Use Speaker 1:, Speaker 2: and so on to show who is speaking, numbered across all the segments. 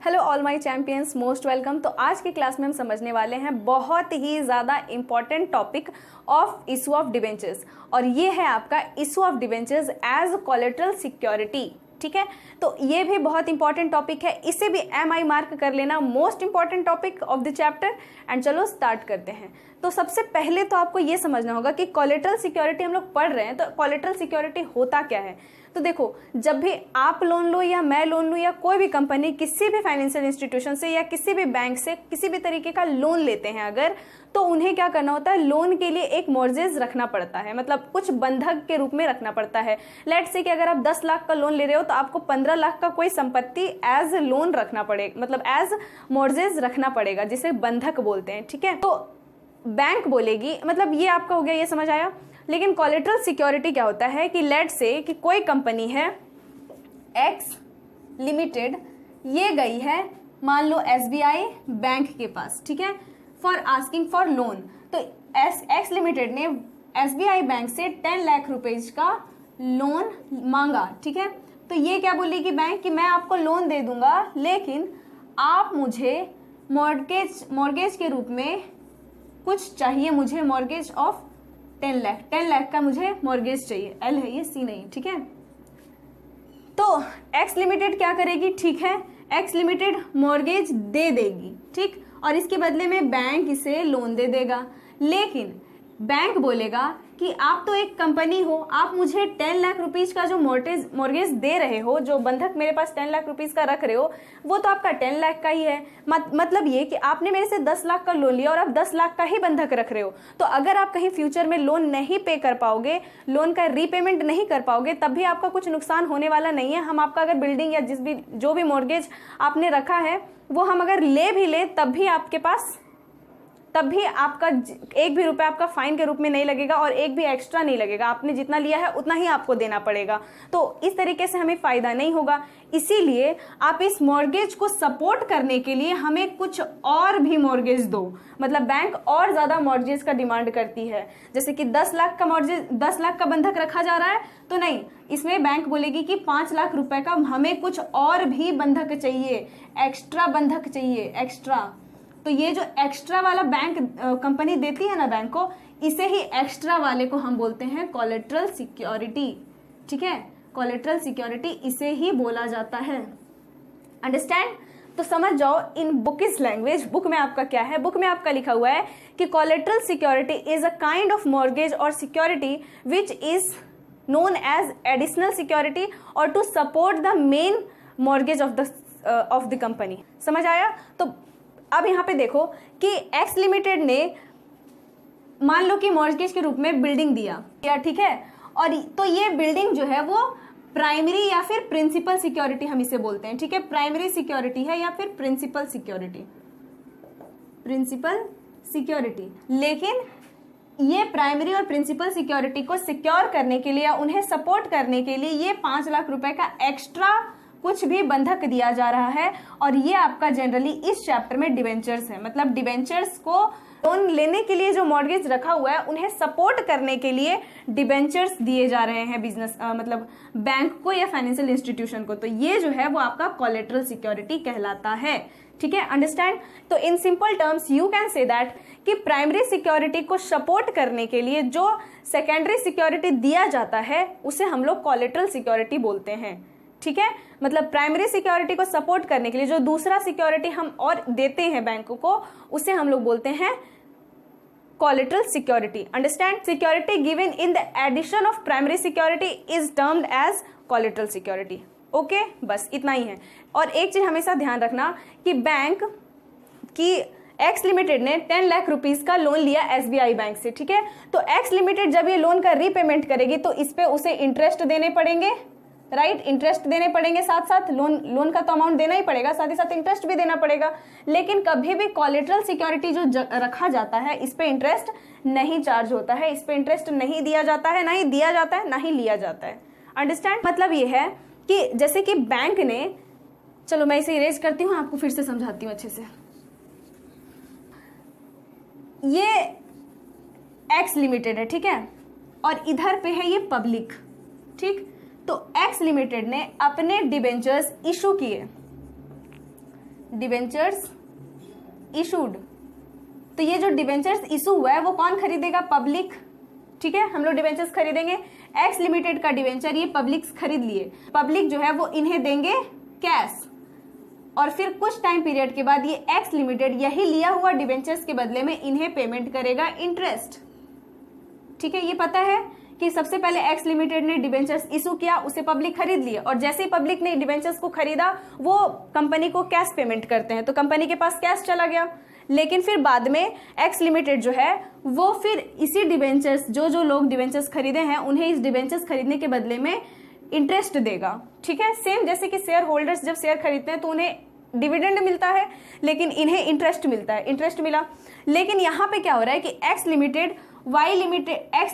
Speaker 1: Hello all my champions, most welcome. तो आज की क्लास में हम समझने वाले हैं बहुत ही ज़्यादा important topic of issue of debentures, और ये है आपका issue of debentures as collateral security. ठीक है, तो ये भी बहुत इंपॉर्टेंट टॉपिक है, इसे भी MI मार्क कर लेना, most important topic of the chapter. And चलो स्टार्ट करते हैं। तो सबसे पहले तो आपको ये समझना होगा कि कोलेटरल सिक्योरिटी हम लोग पढ़ रहे हैं, तो कोलेटरल सिक्योरिटी होता क्या है। तो देखो, जब भी आप लोन लो या मैं लोन लूँ या कोई भी कंपनी किसी भी फाइनेंशियल इंस्टीट्यूशन से या किसी भी बैंक से किसी भी तरीके का लोन लेते हैं अगर, तो उन्हें क्या करना होता है, लोन के लिए एक मॉर्गेज रखना पड़ता है, मतलब कुछ बंधक के रूप में रखना पड़ता है। लेट्स से कि अगर आप 10 लाख का लोन ले रहे हो तो आपको 15 लाख का कोई संपत्ति एज लोन रखना पड़ेगा, मतलब एज मॉर्गेज रखना पड़ेगा, जिसे बंधक बोलते हैं। ठीक है, तो बैंक बोलेगी, मतलब ये आपका हो गया, ये समझ आया। लेकिन कोलेटरल सिक्योरिटी क्या होता है कि लेट से कि कोई कंपनी है एक्स लिमिटेड, ये गई है मान लो SBI बैंक के पास, ठीक है, फॉर आस्किंग फॉर लोन। तो एक्स लिमिटेड ने SBI बैंक से 10 लाख रुपए का लोन मांगा। ठीक है, तो ये क्या बोलेगी बैंक कि मैं आपको लोन दे दूंगा, लेकिन आप मुझे मॉर्गेज के रूप में कुछ चाहिए, मुझे मॉर्गेज ऑफ 10 लाख का मुझे मॉर्गेज चाहिए। L है ये, C नहीं। ठीक है, तो एक्स लिमिटेड क्या करेगी, ठीक है, एक्स लिमिटेड मॉर्गेज दे देगी, ठीक, और इसके बदले में बैंक इसे लोन दे देगा। लेकिन बैंक बोलेगा कि आप तो एक कंपनी हो, आप मुझे 10 लाख रुपीज का जो मॉर्गेज दे रहे हो, जो बंधक मेरे पास 10 लाख रुपीज का रख रहे हो, वो तो आपका 10 लाख का ही है। मतलब ये कि आपने मेरे से 10 लाख का लोन लिया और आप 10 लाख का ही बंधक रख रहे हो। तो अगर आप कहीं फ्यूचर में लोन नहीं पे कर पाओगे, लोन का रीपेमेंट नहीं कर पाओगे, तब भी आपका कुछ नुकसान होने वाला नहीं है। हम आपका अगर बिल्डिंग या जो भी मॉर्गेज आपने रखा है वो हम अगर ले भी ले, तब भी आपका एक भी रुपया आपका फाइन के रूप में नहीं लगेगा और एक भी एक्स्ट्रा नहीं लगेगा। आपने जितना लिया है उतना ही आपको देना पड़ेगा। तो इस तरीके से हमें फायदा नहीं होगा। इसीलिए आप इस मॉर्गेज को सपोर्ट करने के लिए हमें कुछ और भी मॉर्गेज दो, मतलब बैंक और ज्यादा मॉर्गेज का डिमांड करती है। जैसे कि 10 लाख का मॉर्गेज, 10 लाख का बंधक रखा जा रहा है, तो नहीं, इसमें बैंक बोलेगी कि 5 लाख रुपए का हमें कुछ और भी बंधक चाहिए, एक्स्ट्रा बंधक चाहिए, एक्स्ट्रा। तो ये जो एक्स्ट्रा वाला बैंक कंपनी देती है ना बैंक को, इसे ही एक्स्ट्रा वाले को हम बोलते हैं कोलेटरल सिक्योरिटी। ठीक है, कोलेटरल सिक्योरिटी इसे ही बोला जाता है। अंडरस्टैंड? तो समझ जाओ इन बुकिश लैंग्वेज। बुक में आपका क्या है, बुक में आपका लिखा हुआ है कि collateral security is a kind of mortgage or security which is known as additional security or to support the main mortgage of the company. समझ आया? तो अब यहाँ पे देखो कि एक्स लिमिटेड ने मान लो कि मॉर्गेज के रूप में बिल्डिंग दिया, ठीक है, और तो ये बिल्डिंग जो है वो प्राइमरी या फिर प्रिंसिपल सिक्योरिटी हम इसे बोलते हैं। ठीक है, प्राइमरी सिक्योरिटी है या फिर प्रिंसिपल सिक्योरिटी। लेकिन ये प्राइमरी और प्रिंसिपल सिक्योरिटी को सिक्योर करने के लिए या उन्हें सपोर्ट करने के लिए ये 5 लाख रुपए का एक्स्ट्रा कुछ भी बंधक दिया जा रहा है। और ये आपका जनरली इस चैप्टर में डिबेंचर्स है, मतलब डिबेंचर्स को लोन लेने के लिए जो मॉर्गेज रखा हुआ है उन्हें सपोर्ट करने के लिए डिबेंचर्स दिए जा रहे हैं बिजनेस मतलब बैंक को या फाइनेंशियल इंस्टीट्यूशन को। तो ये जो है वो आपका कोलेटरल सिक्योरिटी कहलाता है। ठीक है, अंडरस्टैंड? तो in simple terms you can say that कि प्राइमरी सिक्योरिटी को सपोर्ट करने के लिए जो सेकेंडरी सिक्योरिटी दिया जाता है उसे हम लोग कोलेटरल सिक्योरिटी बोलते हैं। ठीक है, मतलब प्राइमरी सिक्योरिटी को सपोर्ट करने के लिए जो दूसरा सिक्योरिटी हम और देते हैं बैंकों को, उसे हम लोग बोलते हैं collateral security. Understand? Security given in the addition of primary security is termed as collateral security. Okay, बस इतना ही है। और एक चीज हमेशा ध्यान रखना कि बैंक की एक्स लिमिटेड ने 10 लाख रुपीज का लोन लिया SBI बैंक से। ठीक है, तो एक्स लिमिटेड जब ये लोन का रीपेमेंट करेगी तो इस पे उसे इंटरेस्ट देने पड़ेंगे, राइट, इंटरेस्ट देने पड़ेंगे, साथ साथ लोन का तो अमाउंट देना ही पड़ेगा, साथ ही साथ इंटरेस्ट भी देना पड़ेगा। लेकिन कभी भी कोलेटरल सिक्योरिटी जो रखा जाता है इस पे इंटरेस्ट नहीं चार्ज होता है, इस पे इंटरेस्ट नहीं दिया जाता है, ना ही दिया जाता है ना ही लिया जाता है। अंडरस्टैंड? मतलब ये है कि जैसे कि बैंक ने, चलो मैं इसे इरेज करती हूँ, आपको फिर से समझाती हूँ अच्छे से। ये एक्स लिमिटेड है, ठीक है, और इधर पे है ये पब्लिक। ठीक, तो एक्स लिमिटेड ने अपने डिबेंचर्स इशू किए, डिबेंचर्स इशूड, तो ये जो डिबेंचर्स इशू हुआ है वो कौन खरीदेगा? पब्लिक। ठीक है, हम लोग डिबेंचर्स खरीदेंगे, एक्स लिमिटेड का डिबेंचर ये पब्लिक खरीद लिए, पब्लिक जो है वो इन्हें देंगे कैश, और फिर कुछ टाइम पीरियड के बाद ये एक्स लिमिटेड यही लिया हुआ डिबेंचर्स के बदले में इन्हें पेमेंट करेगा इंटरेस्ट। ठीक है, ये पता है कि सबसे पहले एक्स लिमिटेड ने डिबेंचर्स इशू किया, उसे पब्लिक खरीद लिया, और जैसे ही पब्लिक ने डिबेंचर्स को खरीदा वो कंपनी को कैश पेमेंट करते हैं, तो कंपनी के पास कैश चला गया। लेकिन फिर बाद में एक्स लिमिटेड जो है वो फिर इसी डिबेंचर्स, जो लोग डिबेंचर्स खरीदे हैं उन्हें इस डिबेंचर्स खरीदने के बदले में इंटरेस्ट देगा। ठीक है, सेम जैसे कि शेयर होल्डर्स जब शेयर खरीदते हैं तो उन्हें डिविडेंड मिलता है, लेकिन इन्हें इंटरेस्ट मिलता है, इंटरेस्ट मिला। लेकिन यहाँ पे क्या हो रहा है कि एक्स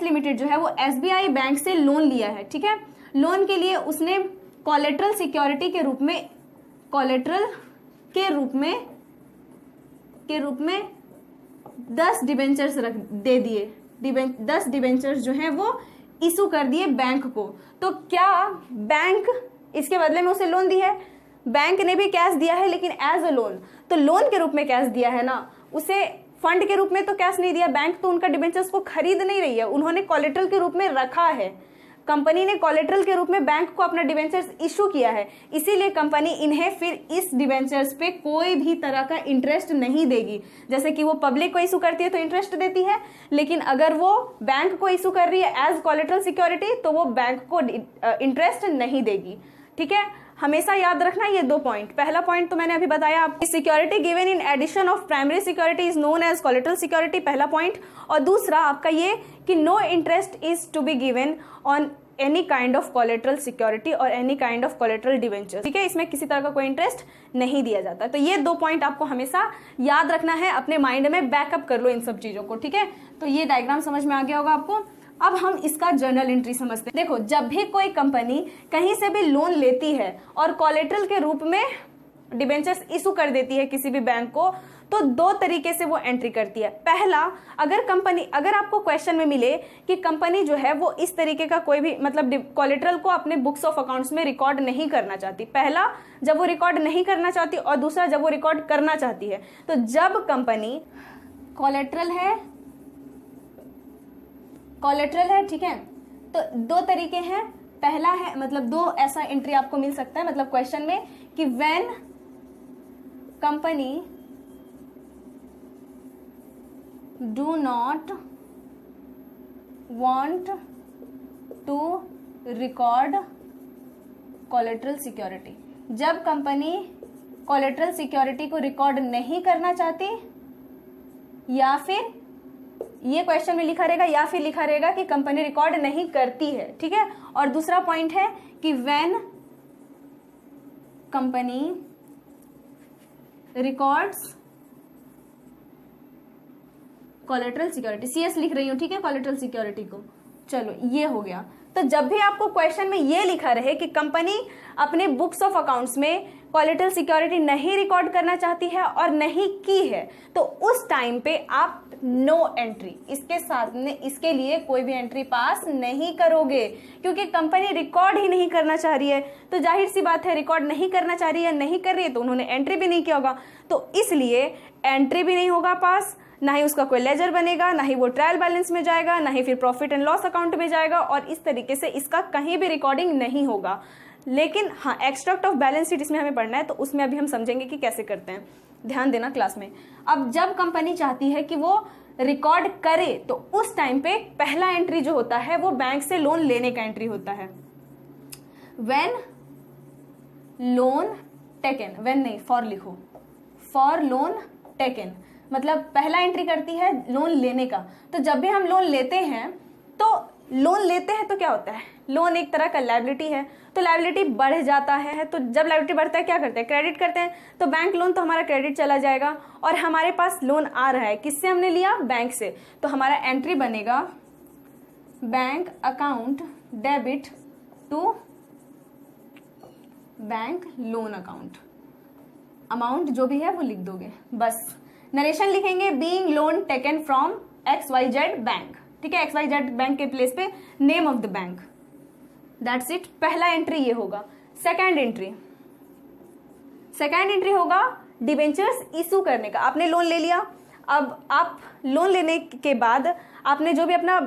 Speaker 1: लिमिटेड जो है वो SBI बैंक से लोन लिया है। ठीक है, लोन के लिए उसने कोलेटरल सिक्योरिटी के रूप में 10 डिबेंचर्स दे दिए, 10 डिबेंचर्स जो हैं वो इशू कर दिए बैंक को। तो क्या बैंक इसके बदले में उसे लोन दी है? बैंक ने भी कैश दिया है, लेकिन एज अ लोन, तो लोन के रूप में कैश दिया है ना, उसे फंड के रूप में तो कैश नहीं दिया। बैंक तो उनका डिबेंचर्स को खरीद नहीं रही है, उन्होंने कोलेटरल के रूप में रखा है, कंपनी ने कोलेटरल के रूप में बैंक को अपना डिबेंचर्स इशू किया है, इसीलिए कंपनी इन्हें फिर इस डिबेंचर्स पे कोई भी तरह का इंटरेस्ट नहीं देगी। जैसे कि वो पब्लिक को इशू करती है तो इंटरेस्ट देती है, लेकिन अगर वो बैंक को इशू कर रही है एज कोलेटरल सिक्योरिटी तो वो बैंक को इंटरेस्ट नहीं देगी। ठीक है, हमेशा याद रखना ये 2 पॉइंट। पहला पॉइंट तो मैंने अभी बताया आपकी, security given in addition of primary security is known as collateral security, पहला पॉइंट। और दूसरा आपका ये कि no interest is to be given on any kind of collateral security or any kind of collateral debenture. ठीक है, इसमें किसी तरह का कोई इंटरेस्ट नहीं दिया जाता। तो ये 2 पॉइंट आपको हमेशा याद रखना है, अपने माइंड में बैकअप कर लो इन सब चीजों को। ठीक है, तो ये डायग्राम समझ में आ गया होगा आपको। अब हम इसका जर्नल एंट्री समझते हैं। देखो, जब भी कोई कंपनी कहीं से भी लोन लेती है और कोलेटरल के रूप में डिबेंचर्स इशू कर देती है किसी भी बैंक को, तो 2 तरीके से वो एंट्री करती है। पहला, अगर आपको क्वेश्चन में मिले कि कंपनी जो है वो इस तरीके का कोई भी मतलब कोलेटरल को अपने बुक्स ऑफ अकाउंट्स में रिकॉर्ड नहीं करना चाहती, पहला जब वो रिकॉर्ड नहीं करना चाहती और दूसरा जब वो रिकॉर्ड करना चाहती है। तो जब कंपनी कोलेटरल है, ठीक है, तो 2 तरीके हैं। पहला है, मतलब 2 ऐसा एंट्री आपको मिल सकता है मतलब क्वेश्चन में कि when company do not want to record collateral security, जब कंपनी कोलेटरल सिक्योरिटी को रिकॉर्ड नहीं करना चाहती, या फिर ये क्वेश्चन में लिखा रहेगा या फिर लिखा रहेगा कि कंपनी रिकॉर्ड नहीं करती है। ठीक है, और दूसरा पॉइंट है कि when company records collateral security, CS लिख रही हूं, ठीक है, कोलेटरल सिक्योरिटी को। चलो, ये हो गया। तो जब भी आपको क्वेश्चन में ये लिखा रहे कि कंपनी अपने बुक्स ऑफ अकाउंट्स में कोलेटरल सिक्योरिटी नहीं रिकॉर्ड करना चाहती है और नहीं की है, तो उस टाइम पे आप नो एंट्री, इसके साथ में इसके लिए कोई भी एंट्री पास नहीं करोगे, क्योंकि कंपनी रिकॉर्ड ही नहीं करना चाह रही है। तो जाहिर सी बात है, रिकॉर्ड नहीं करना चाह रही है, नहीं कर रही है, तो उन्होंने एंट्री भी नहीं किया होगा, तो इसलिए एंट्री भी नहीं होगा पास, ना ही उसका कोई लेजर बनेगा, ना ही वो ट्रायल बैलेंस में जाएगा, ना ही फिर प्रॉफिट एंड लॉस अकाउंट में जाएगा, और इस तरीके से इसका कहीं भी रिकॉर्डिंग नहीं होगा। लेकिन हाँ, एक्सट्रैक्ट ऑफ बैलेंस शीट इसमें हमें पढ़ना है, तो उसमें अभी हम समझेंगे कि कैसे करते हैं, ध्यान देना क्लास में। अब जब कंपनी चाहती है कि वो रिकॉर्ड करे, तो उस टाइम पे पहला एंट्री जो होता है वो बैंक से लोन लेने का एंट्री होता है। व्हेन लोन टेकन, व्हेन नहीं, फॉर लिखो, फॉर लोन टेकन, मतलब पहला एंट्री करती है लोन लेने का। तो जब भी हम लोन लेते हैं तो क्या होता है, लोन एक तरह का लायबिलिटी है, तो लायबिलिटी बढ़ जाता है। तो जब लायबिलिटी बढ़ता है क्या करते हैं, क्रेडिट करते हैं, तो बैंक लोन तो हमारा क्रेडिट चला जाएगा, और हमारे पास लोन आ रहा है, किससे हमने लिया, बैंक से, तो हमारा एंट्री बनेगा bank account debit to bank loan account, amount जो भी है वो लिख दोगे, बस नरेशन लिखेंगे, being loan taken from XYZ bank, ठीक है, XYZ बैंक के प्लेस पे name of the bank, that's it. पहला एंट्री ये होगा। सेकेंड एंट्री होगा डिबेंचर्स इशू करने का। आपने लोन ले लिया, अब आप लोन लेने के बाद आपने जो भी अपना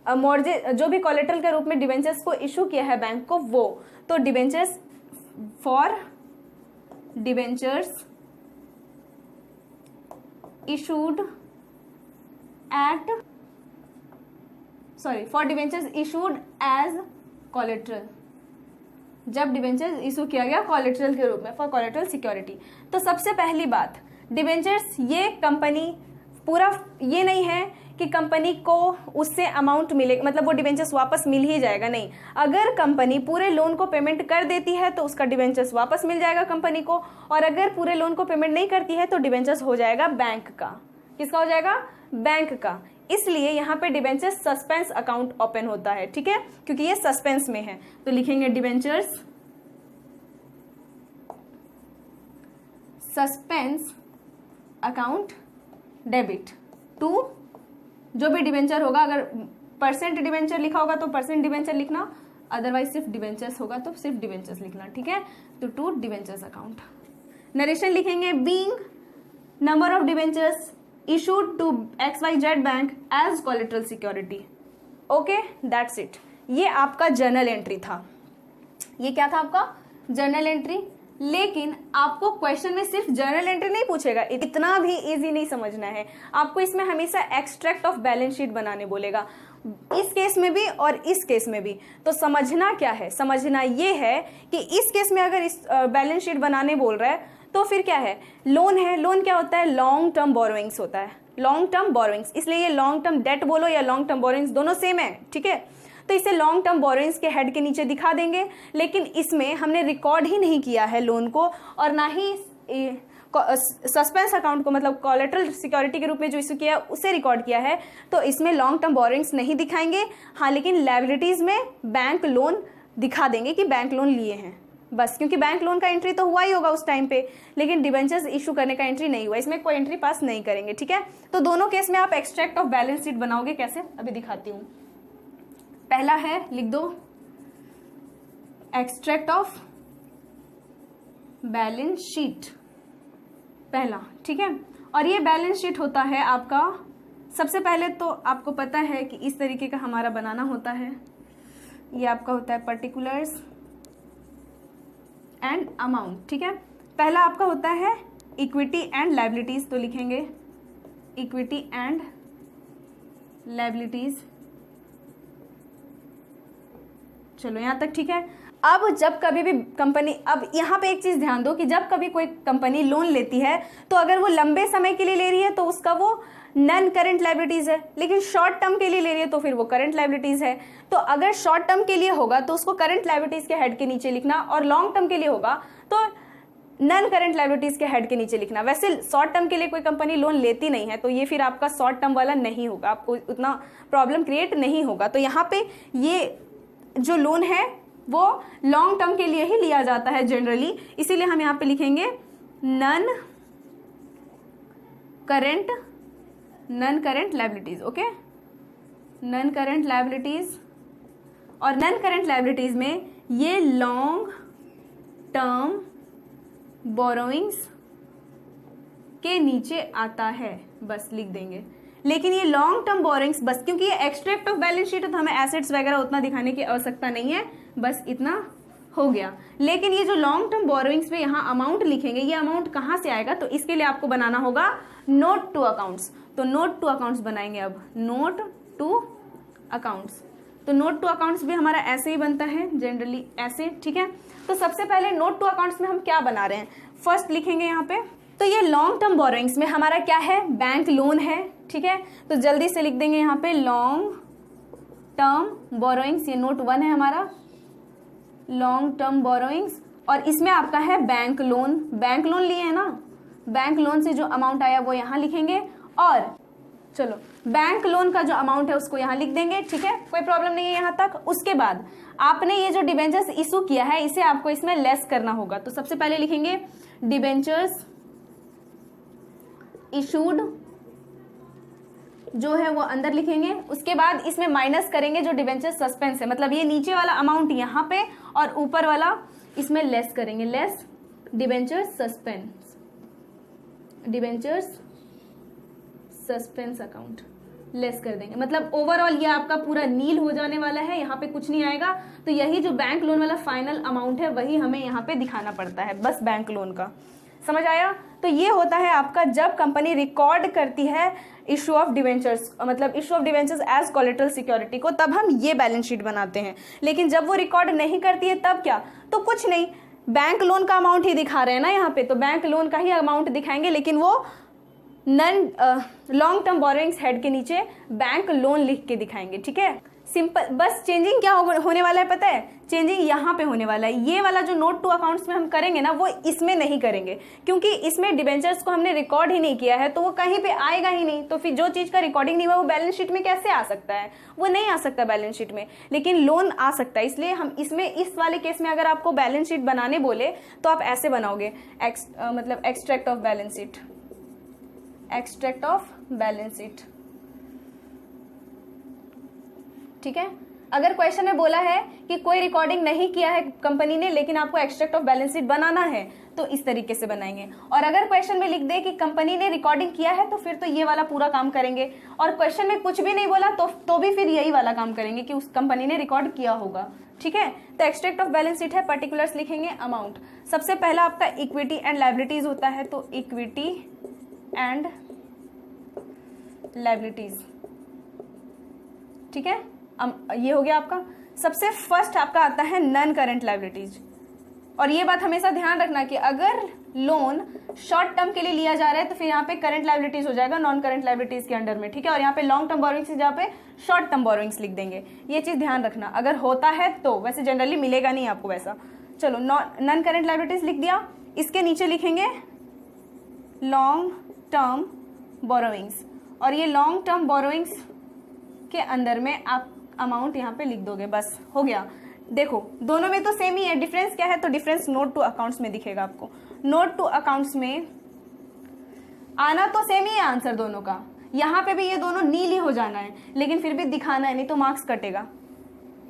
Speaker 1: मॉर्गेज, जो भी कोलेटरल के रूप में डिबेंचर्स को इशू किया है बैंक को, वो तो debentures for debentures issued at for debentures issued as collateral, जब डिबेंचर्स इशू किया गया कोलेट्रल के रूप में फॉर कोलेट्रल सिक्योरिटी। तो सबसे पहली बात, डिबेंचर्स ये कंपनी पूरा ये नहीं है कि कंपनी को उससे अमाउंट मिले, मतलब वो डिबेंचर्स वापस मिल ही जाएगा, नहीं। अगर कंपनी पूरे लोन को पेमेंट कर देती है तो उसका डिबेंचर्स वापस मिल जाएगा कंपनी को, और अगर पूरे लोन को पेमेंट नहीं करती है तो डिबेंचर्स हो जाएगा बैंक का। किसका हो जाएगा? बैंक का। इसलिए यहाँ पे डिबेंचर्स सस्पेंस अकाउंट ओपन होता है, ठीक है, क्योंकि ये सस्पेंस में है। तो लिखेंगे debentures suspense account debit to, जो भी डिबेंचर होगा, अगर परसेंट डिबेंचर लिखा होगा तो परसेंट डिबेंचर लिखना, अदरवाइज सिर्फ डिबेंचर्स होगा तो सिर्फ डिबेंचर्स लिखना, ठीक है। तो टू डिबेंचर्स अकाउंट। नरेशन लिखेंगे being number of debentures issued to XYZ bank as collateral security. Okay, that's it. ये आपका जर्नल एंट्री था। ये क्या था आपका? Journal entry. लेकिन आपको क्वेश्चन में सिर्फ जर्नल एंट्री नहीं पूछेगा, इतना भी इजी नहीं समझना है। आपको इसमें हमेशा एक्सट्रैक्ट ऑफ बैलेंस शीट बनाने बोलेगा, इस केस में भी और इस केस में भी। तो समझना क्या है? समझना ये है कि इस केस में अगर इस बैलेंस शीट बनाने बोल रहा है तो फिर क्या है? लोन है। लोन क्या होता है? लॉन्ग टर्म बोरोइंग्स होता है, लॉन्ग टर्म बोरोइंग्स। इसलिए ये लॉन्ग टर्म डेट बोलो या लॉन्ग टर्म बोरोइंग्स, दोनों सेम है, ठीक है। तो इसे लॉन्ग टर्म बोरोइंग्स के हेड के नीचे दिखा देंगे, लेकिन इसमें हमने रिकॉर्ड ही नहीं किया है लोन को, और ना ही सस्पेंस अकाउंट को, मतलब कोलेट्रल सिक्योरिटी के रूप में जो इशू किया उसे रिकॉर्ड किया है। तो इसमें लॉन्ग टर्म बोरोइंग्स नहीं दिखाएंगे, हाँ, लेकिन लायबिलिटीज में बैंक लोन दिखा देंगे कि बैंक लोन लिए हैं, बस। क्योंकि बैंक लोन का एंट्री तो हुआ ही होगा उस टाइम पे, लेकिन डिबेंचर्स इशू करने का एंट्री नहीं हुआ, इसमें कोई एंट्री पास नहीं करेंगे, ठीक है। तो दोनों केस में आप एक्सट्रैक्ट ऑफ बैलेंस शीट बनाओगे कैसे, अभी दिखाती हूँ। पहला है, लिख दो एक्सट्रैक्ट ऑफ बैलेंस शीट, पहला, ठीक है। और ये बैलेंस शीट होता है आपका, सबसे पहले तो आपको पता है कि इस तरीके का हमारा बनाना होता है। ये आपका होता है पर्टिकुलर्स एंड अमाउंट, ठीक है। पहला आपका होता है इक्विटी एंड लायबिलिटीज, तो लिखेंगे इक्विटी एंड लायबिलिटीज। चलो यहां तक ठीक है। अब जब कभी भी कंपनी, अब यहाँ पे एक चीज ध्यान दो कि जब कभी कोई कंपनी लोन लेती है तो अगर वो लंबे समय के लिए ले रही है तो उसका वो नॉन करंट लायबिलिटीज है, लेकिन शॉर्ट टर्म के लिए ले रही है तो फिर वो करंट लायबिलिटीज है। तो अगर शॉर्ट टर्म के लिए होगा तो उसको करंट लायबिलिटीज के हेड के नीचे लिखना, और लॉन्ग टर्म के लिए होगा तो नॉन करंट लायबिलिटीज के हेड के नीचे लिखना। वैसे शॉर्ट टर्म के लिए कोई कंपनी लोन लेती नहीं है तो ये फिर आपका शॉर्ट टर्म वाला नहीं होगा, आपको उतना प्रॉब्लम क्रिएट नहीं होगा। तो यहाँ पे ये जो लोन है वो लॉन्ग टर्म के लिए ही लिया जाता है जनरली, इसीलिए हम यहाँ पे लिखेंगे non current liabilities. Okay, non current liabilities. और नॉन करंट लायबिलिटीज में ये लॉन्ग टर्म बोरोइंग्स के नीचे आता है, बस लिख देंगे। लेकिन ये लॉन्ग टर्म बोरोइंग्स, बस क्योंकि ये एक्सट्रैक्ट ऑफ बैलेंस शीट है तो हमें एसेट्स वगैरह उतना दिखाने की आवश्यकता नहीं है, बस इतना हो गया। लेकिन ये जो लॉन्ग टर्म बोरोइंग्स में यहाँ अमाउंट लिखेंगे, ये अमाउंट कहाँ से आएगा, तो इसके लिए आपको बनाना होगा नोट टू अकाउंट्स। तो नोट टू अकाउंट्स बनाएंगे। अब नोट टू अकाउंट्स, तो नोट टू अकाउंट्स भी हमारा ऐसे ही बनता है जनरली, ऐसे, ठीक है। तो सबसे पहले नोट टू अकाउंट्स में हम क्या बना रहे हैं, फर्स्ट लिखेंगे यहाँ पे। तो ये लॉन्ग टर्म बोरोइंग्स में हमारा क्या है, बैंक लोन है, ठीक है। तो जल्दी से लिख देंगे यहाँ पे लॉन्ग टर्म बोरोइंग्स, ये नोट 1 है हमारा, लॉन्ग टर्म बोरोइंग्स। और इसमें आपका है बैंक लोन, बैंक लोन लिए है ना, बैंक लोन से जो अमाउंट आया वो यहाँ लिखेंगे, और चलो बैंक लोन का जो अमाउंट है उसको यहाँ लिख देंगे, ठीक है, कोई प्रॉब्लम नहीं है यहाँ तक। उसके बाद आपने ये जो डिबेंचर्स इशू किया है इसे आपको इसमें लेस करना होगा। तो सबसे पहले लिखेंगे डिबेंचर्स इशूड, जो है वो अंदर लिखेंगे। उसके बाद इसमें माइनस करेंगे जो डिबेंचर सस्पेंस है, मतलब ये नीचे वाला अमाउंट यहाँ पे और ऊपर वाला इसमें लेस करेंगे, less debenture suspense, debentures suspense account less कर देंगे, मतलब ओवरऑल ये आपका पूरा नील हो जाने वाला है, यहाँ पे कुछ नहीं आएगा। तो यही जो बैंक लोन वाला फाइनल अमाउंट है वही हमें यहाँ पे दिखाना पड़ता है, बस बैंक लोन का। समझ आया? तो ये होता है आपका जब कंपनी रिकॉर्ड करती है इशू ऑफ डिवेंचर्स, मतलब issue of debentures as collateral security को, तब हम ये बैलेंस शीट बनाते हैं। लेकिन जब वो रिकॉर्ड नहीं करती है तब क्या? तो कुछ नहीं, बैंक लोन का अमाउंट ही दिखा रहे हैं ना यहाँ पे, तो बैंक लोन का ही अमाउंट दिखाएंगे, लेकिन वो non long term borrowings head के नीचे बैंक लोन लिख के दिखाएंगे। ठीक है, सिंपल। बस चेंजिंग क्या होने वाला है पता है? चेंजिंग यहाँ पे होने वाला है। ये वाला जो नोट टू अकाउंट्स में हम करेंगे ना, वो इसमें नहीं करेंगे, क्योंकि इसमें डिबेंचर्स को हमने रिकॉर्ड ही नहीं किया है, तो वो कहीं पे आएगा ही नहीं। तो फिर जो चीज का रिकॉर्डिंग नहीं हुआ वो बैलेंस शीट में कैसे आ सकता है? वो नहीं आ सकता बैलेंस शीट में, लेकिन लोन आ सकता है। इसलिए हम इसमें, इस वाले केस में अगर आपको बैलेंस शीट बनाने बोले तो आप ऐसे बनाओगे, मतलब extract of balance sheet, extract of balance sheet. ठीक है, अगर क्वेश्चन में बोला है कि कोई रिकॉर्डिंग नहीं किया है कंपनी ने, लेकिन आपको एक्सट्रैक्ट ऑफ बैलेंस शीट बनाना है, तो इस तरीके से बनाएंगे। और अगर क्वेश्चन में लिख दे कि कंपनी ने रिकॉर्डिंग किया है, तो फिर तो ये वाला पूरा काम करेंगे। और क्वेश्चन में कुछ भी नहीं बोला तो भी फिर यही वाला काम करेंगे कि उस कंपनी ने रिकॉर्ड किया होगा। ठीक है, तो एक्सट्रैक्ट ऑफ बैलेंस शीट है, पर्टिकुलर्स लिखेंगे, अमाउंट। सबसे पहला आपका इक्विटी एंड लायबिलिटीज होता है, तो इक्विटी एंड लायबिलिटीज। ठीक है, ये हो गया आपका। सबसे फर्स्ट आपका आता है नॉन करंट लायबिलिटीज। और ये बात हमेशा ध्यान रखना कि अगर लोन शॉर्ट टर्म के लिए लिया जा रहा है तो फिर यहाँ पे करंट लायबिलिटीज हो जाएगा नॉन करंट लायबिलिटीज के अंडर में। ठीक है, और यहाँ पे लॉन्ग टर्म बोरोइंग्स जहाँ पे शॉर्ट टर्म बोरोइंग्स लिख देंगे। ये चीज ध्यान रखना, अगर होता है तो, वैसे जनरली मिलेगा नहीं आपको वैसा। चलो, नॉन करंट लायबिलिटीज लिख दिया, इसके नीचे लिखेंगे लॉन्ग टर्म बोरोइंग्स, और ये लॉन्ग टर्म बोरोइंग्स के अंदर में आप अमाउंट यहाँ पे लिख दोगे, बस हो गया। देखो दोनों में तो सेम ही है, डिफरेंस क्या है? तो डिफरेंस नोट टू अकाउंट्स में दिखेगा आपको। नोट टू अकाउंट्स में आना तो सेम ही है आंसर दोनों का, यहाँ पे भी ये दोनों नील ही हो जाना है, लेकिन फिर भी दिखाना है, नहीं तो मार्क्स कटेगा।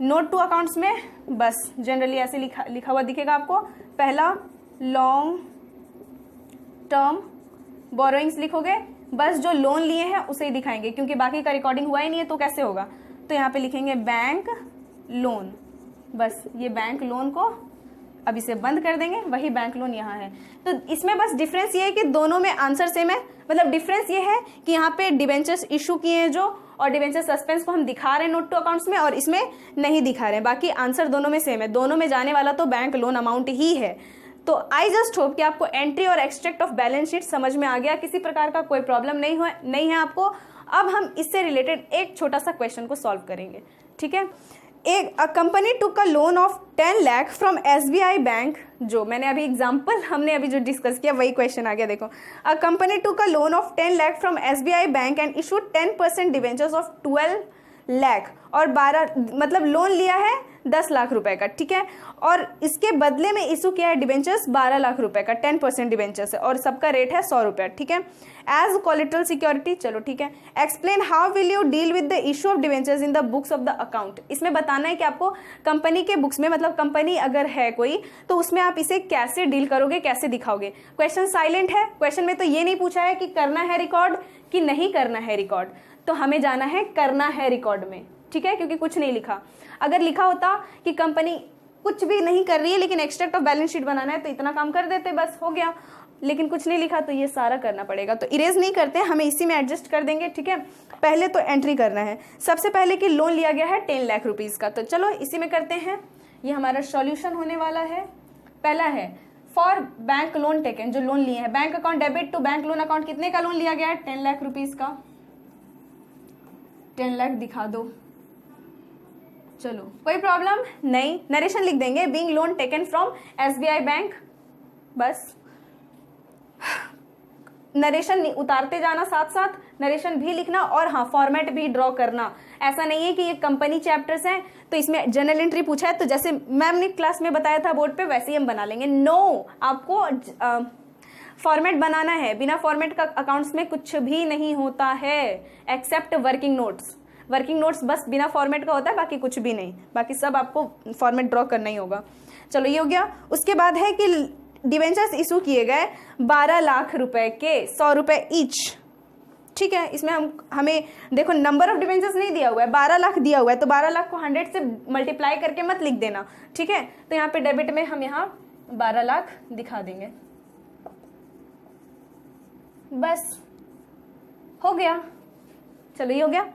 Speaker 1: नोट टू अकाउंट्स में बस जनरली ऐसे लिखा हुआ दिखेगा आपको। पहला लॉन्ग टर्म बोरोइंग्स लिखोगे, बस जो लोन लिए हैं उसे ही दिखाएंगे, क्योंकि बाकी का रिकॉर्डिंग हुआ ही नहीं है तो कैसे होगा। तो यहाँ पे लिखेंगे बैंक लोन, बस ये बैंक लोन को अब इसे बंद कर देंगे, वही बैंक लोन यहाँ है। तो इसमें बस डिफरेंस ये है कि दोनों में आंसर सेम है, मतलब डिफरेंस ये है कि यहाँ पे डिबेंचर्स इशू किए हैं जो, और डिबेंचर सस्पेंस को हम दिखा रहे हैं नोट टू अकाउंट्स में, और इसमें नहीं दिखा रहे हैं। बाकी आंसर दोनों में सेम है, दोनों में जाने वाला तो बैंक लोन अमाउंट ही है। तो आई जस्ट होप कि आपको एंट्री और एक्सट्रैक्ट ऑफ बैलेंस शीट समझ में आ गया, किसी प्रकार का कोई प्रॉब्लम नहीं है आपको। अब हम इससे रिलेटेड एक छोटा सा क्वेश्चन को सॉल्व करेंगे। ठीक है, a company took a loan of 10 lakh from SBI bank, जो मैंने अभी एग्जांपल हमने अभी जो डिस्कस किया वही क्वेश्चन आ गया। देखो, a company took a loan of 10 lakh from SBI bank and issued 10% debentures of 12 lakh, और 12 मतलब लोन लिया है 10 लाख रुपए का। ठीक है, और इसके बदले में इशू किया है डिवेंचर्स 12 लाख रुपए का, 10% डिवेंचर्स है, और सबका रेट है 100 रुपया। ठीक है, एज कोलेटरल सिक्योरिटी। चलो ठीक है, explain how will you deal with the issue of debentures in the books of the account. इसमें बताना है कि आपको कंपनी के बुक्स में, मतलब कंपनी अगर है कोई, तो उसमें आप इसे कैसे डील करोगे, कैसे दिखाओगे। क्वेश्चन साइलेंट है, क्वेश्चन में तो ये नहीं पूछा है कि करना है रिकॉर्ड कि नहीं करना है रिकॉर्ड, तो हमें जाना है करना है रिकॉर्ड में। ठीक है, क्योंकि कुछ नहीं लिखा। अगर लिखा होता कि कंपनी कुछ भी नहीं कर रही है लेकिन एक्सट्रैक्ट ऑफ बैलेंस शीट बनाना है, तो इतना काम कर देते, बस हो गया। लेकिन कुछ नहीं लिखा तो ये सारा करना पड़ेगा, तो इरेज नहीं करते, हमें इसी में एडजस्ट कर देंगे। ठीक है, पहले तो एंट्री करना है। सबसे पहले कि लोन लिया गया है 10 लाख रुपीज का, तो चलो इसी में करते हैं। ये हमारा सॉल्यूशन होने वाला है। पहला है फॉर बैंक लोन टेकन, जो लोन लिए हैं, bank account debit to bank loan account, कितने का लोन लिया गया है? 10 लाख रुपीज का। 10 लाख दिखा दो, चलो कोई प्रॉब्लम नहीं। नरेशन लिख देंगे, being loan taken from SBI bank, बस नरेशन उतारते जाना, साथ साथ नरेशन भी लिखना, और हाँ फॉर्मेट भी ड्रॉ करना। ऐसा नहीं है कि ये कंपनी चैप्टर्स हैं तो इसमें जनरल एंट्री पूछा है तो जैसे मैम ने क्लास में बताया था बोर्ड पे वैसे ही हम बना लेंगे। नो, आपको फॉर्मेट बनाना है। बिना फॉर्मेट का अकाउंट्स में कुछ भी नहीं होता है except working notes. Working notes बस बिना फॉर्मेट का होता है, बाकी कुछ भी नहीं, बाकी सब आपको फॉर्मेट ड्रॉ करना ही होगा। चलो ये हो गया। उसके बाद है कि डिवेंचर्स इशू किए गए 12 लाख रुपए के, 100 रुपए ईच। ठीक है, इसमें हमें देखो नंबर ऑफ डिवेंचर्स नहीं दिया हुआ है, 12 लाख दिया हुआ है, तो 12 लाख को 100 से मल्टीप्लाई करके मत लिख देना। ठीक है, तो यहाँ पे डेबिट में हम यहाँ 12 लाख दिखा देंगे, बस हो गया। चलो ये हो गया।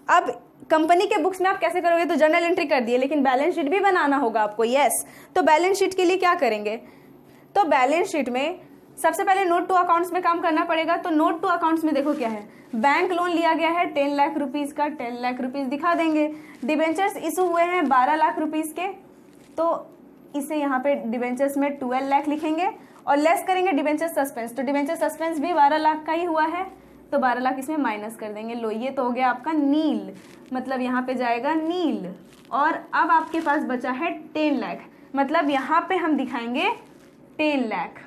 Speaker 1: अब कंपनी के बुक्स में आप कैसे करोगे, तो जर्नल एंट्री कर दिए, लेकिन बैलेंस शीट भी बनाना होगा आपको। यस, तो बैलेंस शीट के लिए क्या करेंगे, तो बैलेंस शीट में सबसे पहले नोट टू अकाउंट्स में काम करना पड़ेगा। तो नोट टू अकाउंट्स में देखो क्या है, बैंक लोन लिया गया है 10 लाख रुपीज का, 10 लाख रुपीज दिखा देंगे। डिवेंचर्स इशू हुए हैं 12 लाख रुपीज के, तो इसे यहाँ पे डिवेंचर्स में 12 लाख लिखेंगे और लेस करेंगे डिवेंचर सस्पेंस, तो डिवेंचर सस्पेंस भी 12 लाख का ही हुआ है, तो 12 लाख इसमें माइनस कर देंगे। लो ये तो हो गया आपका नील, मतलब यहाँ पे जाएगा नील। और अब आपके पास बचा है 10 लाख, मतलब यहाँ पे हम दिखाएंगे 10 lakh.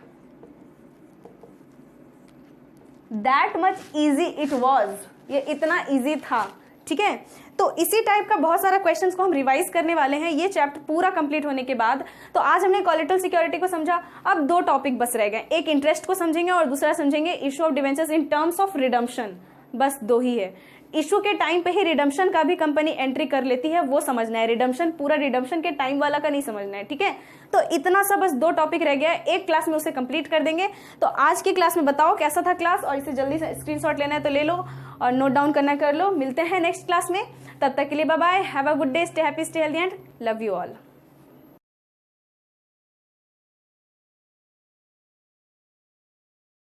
Speaker 1: That much easy it was, ये इतना इजी था। ठीक है, तो इसी टाइप का बहुत सारा क्वेश्चंस को हम रिवाइज करने वाले हैं ये चैप्टर पूरा कंप्लीट होने के बाद। तो आज हमने कोलेटरल सिक्योरिटी को समझा, अब 2 टॉपिक बस रह गए, एक इंटरेस्ट को समझेंगे और दूसरा समझेंगे issue of debentures in terms of redemption. बस 2 ही है। इशू के टाइम पे ही रिडम्पशन का भी कंपनी एंट्री कर लेती है, वो समझना है। रिडम्पशन पूरा रिडम्पशन के टाइम वाला का नहीं समझना है। ठीक है, तो इतना सा बस 2 टॉपिक रह गया है, एक क्लास में उसे कंप्लीट कर देंगे। तो आज की क्लास में बताओ कैसा था क्लास, और इसे जल्दी से स्क्रीनशॉट लेना है तो ले लो और नोट डाउन करना कर लो। मिलते हैं नेक्स्ट क्लास में, तब तक के लिए bye bye, have a good day, stay happy, stay healthy and love you all.